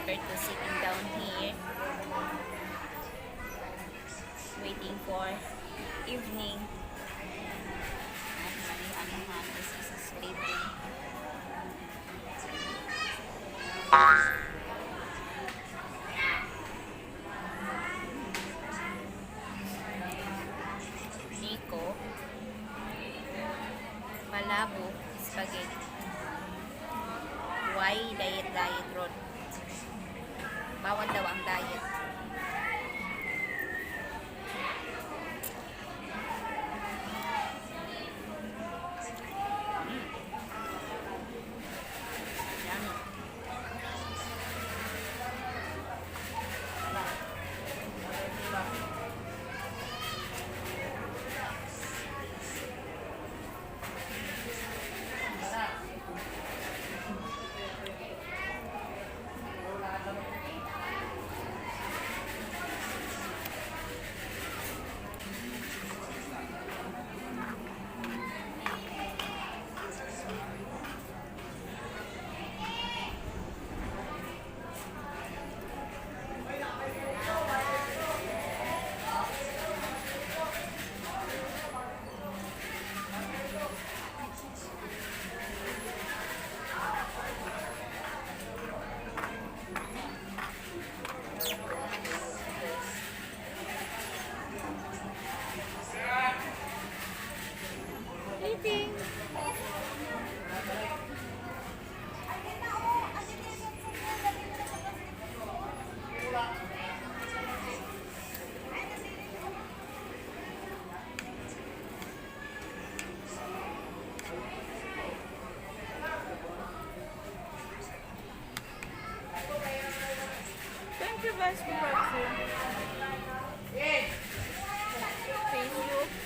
daughter to sitting down here, waiting for evening. And my this is sleeping. Nico, Malabo, spaghetti. Why diet road? Bawal daw ang diet. Yan. Eating. Thank you guys for watching. Thank you.